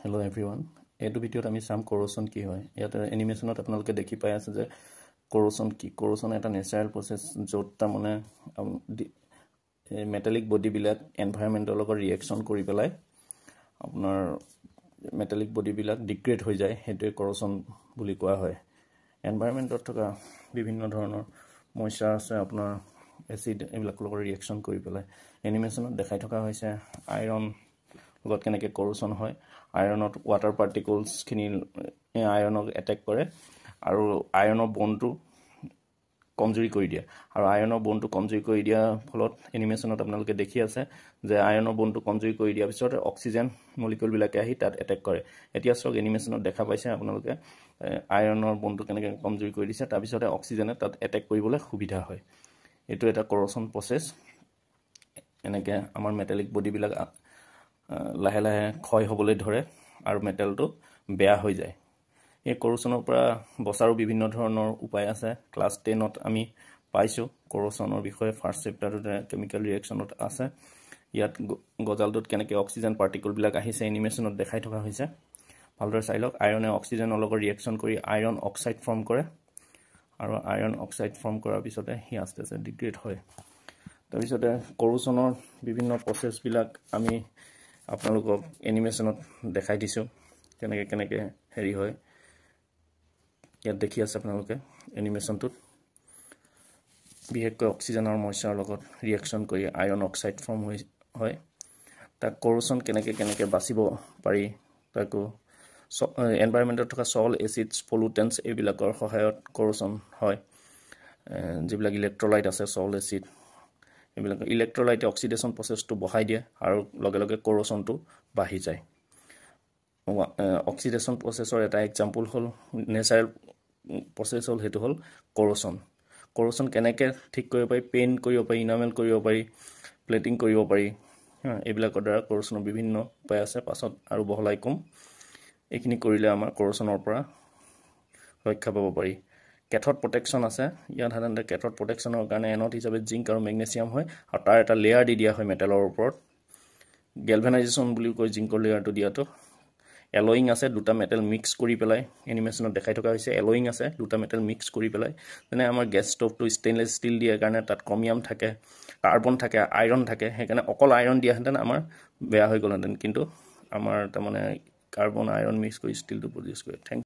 Hello everyone. এইটো ভিডিঅ'ত আমি চাম corrosion কি হয়। ইয়াত এনিমেশনত আপোনালোকে দেখি পাই আছে যে corrosion কি। corrosion এটা ন্যাচাৰাল প্ৰসেস য'ত তাৰমানে মেটালিক বডি বিলাক এনভায়ৰনমেন্টৰ লগত ৰিএকচন কৰি পেলাই আপোনাৰ মেটালিক বডি বিলাক ডিগ্ৰেড হৈ যায়। হেতুৱে corrosion বুলি কোৱা হয়। এনভায়ৰনমেন্টত থকা বিভিন্ন ধৰণৰ মইশ্চাৰ আছে আপোনাৰ এসিড এইবিলাক লগত ৰিএকচন কৰি পেলাই এনিমেশনত দেখাই থকা হৈছে আইৰন লগত কেনেকৈ corrosion হয়। আইৰণত ওয়াটাৰ পাৰ্টিকলছ খিনি আইৰণক এটেক কৰে আৰু আইৰণৰ বনটো কমজুৰি কৰি দিয়ে আৰু আইৰণৰ বনটো কমজুৰি কৰি দিয়া ফলত এনিমেশনত আপোনালোকে দেখি আছে যে আইৰণৰ বনটো কমজুৰি কৰি দিয়াৰ পিছত অক্সিজেন মলিকিউল বিলাকে আহি তাত এটেক কৰে। এতিয়া সক এনিমেশনত দেখা পাইছে আপোনালোকে আইৰণৰ বনটো কেনেকৈ কমজুৰি কৰি দিছে, তাৰ পিছতে অক্সিজেনে তাত এটেক কৰিবলৈ সুবিধা হয়। এটো এটা corrosion process। এনেকৈ আমাৰ মেটালিক বডি বিলাক লাহে লাহে ক্ষয় হ'বলৈ ধৰে আৰু মেটেলটো বেয়া হৈ যায়। এই corrosionৰ পৰা বচাৰো বিভিন্ন ধৰণৰ উপায় আছে। ক্লাছ 10ত আমি পাইছো corrosionৰ বিষয়ে ফাৰ্স্ট চেপ্টাৰতে কেমিক্যাল ৰিএকচনত আছে। ইয়াত গজালটোত কেনেকৈ অক্সিজেন পাৰ্টিকল বিলাক আহিছে এনিমেশনত দেখাই থকা হৈছে। ভালদৰে চাই লওক। আইৰণে অক্সিজেনৰ লগত ৰিএকচন কৰি আইৰন অক্সাইড ফৰ্ম কৰে আৰু আইৰন অক্সাইড ফৰ্ম কৰাৰ পিছতে হি আস্তে আস্তে ডিগ্ৰেড হয়। তাৰ পিছতে corrosionৰ বিভিন্ন প্ৰসেস বিলাক আমি আপোনালোকক এনিমেশনত দেখাই দিছো কেনেকৈ কেনেকৈ হেৰি হয়। ইয়াত দেখি আছে আপোনালোকে এনিমেশনটোত বিশেষকৈ অক্সিজেনৰ মইশ্চাৰৰ লগত ৰিএকচন কৰি আইৰন অক্সাইড ফৰ্ম হয়। তাক corrosion কেনেকৈ বাচিব পাৰি তাকো এনভায়ৰনমেন্টত থকা সল এসিডছ পলিউটেন্টছ এইবিলাকৰ সহায়ত corrosion হয়। যিবিলাক ইলেক্ট্ৰোলাইট আছে সল এসিড এইবিলাক ইলেক্ট্ৰোলাইটে অক্সিডেশন প্ৰসেসটো বঢ়াই দিয়ে আৰু লগে লগে corrosionটো বাঢ়ি যায়। অক্সিডেশন প্ৰসেসৰ এটা এক্সাম্পল হল ন্যাচাৰাল প্ৰসেস হল হেতু হল corrosion। corrosion কেনেকৈ ঠিক কৰিব পাৰি, পেইন্ট কৰিব পাৰি, ইনামেল কৰিব পাৰি, প্লেটিং কৰিব পাৰি। এইবিলাকৰ দ্বাৰা corrosionৰ বিভিন্ন উপায় আছে। পাছত আৰু বহলাই কম। এইখিনি কৰিলে আমাৰ corrosionৰ পৰা ৰক্ষা পাব পাৰি। কেথড প্ৰটেকচন আছে। ইয়াত সাধাৰণতে কেথড প্ৰটেকচনৰ কাৰণে এনড হিচাপে জিংক আৰু মেগনেছিয়াম হয় আৰু তাৰ এটা লেয়াৰ দি দিয়া হয় মেটেলৰ ওপৰত। গেলভানাইজেশ্যন বুলি কয় জিংকৰ লেয়াৰটো দিয়াটো। এলয়িং আছে, দুটা মেটেল মিক্স কৰি পেলাই এনিমেশনত দেখাই থকা হৈছে। এলয়িং আছে, দুটা মেটেল মিক্স কৰি পেলাই। যেনে আমাৰ গেছ ষ্টভটো ষ্টেইনলেছ ষ্টীল দিয়াৰ কাৰণে তাত ক্ৰমিয়াম থাকে, কাৰ্বন থাকে, আইৰন থাকে। সেইকাৰণে অকল আইৰন দিয়াহেঁতেন আমাৰ বেয়া হৈ গ'লহেঁতেন, কিন্তু আমাৰ তাৰমানে কাৰ্বন আইৰন মিক্স কৰি ষ্টীলটো প্ৰডিউচ কৰে। থেংক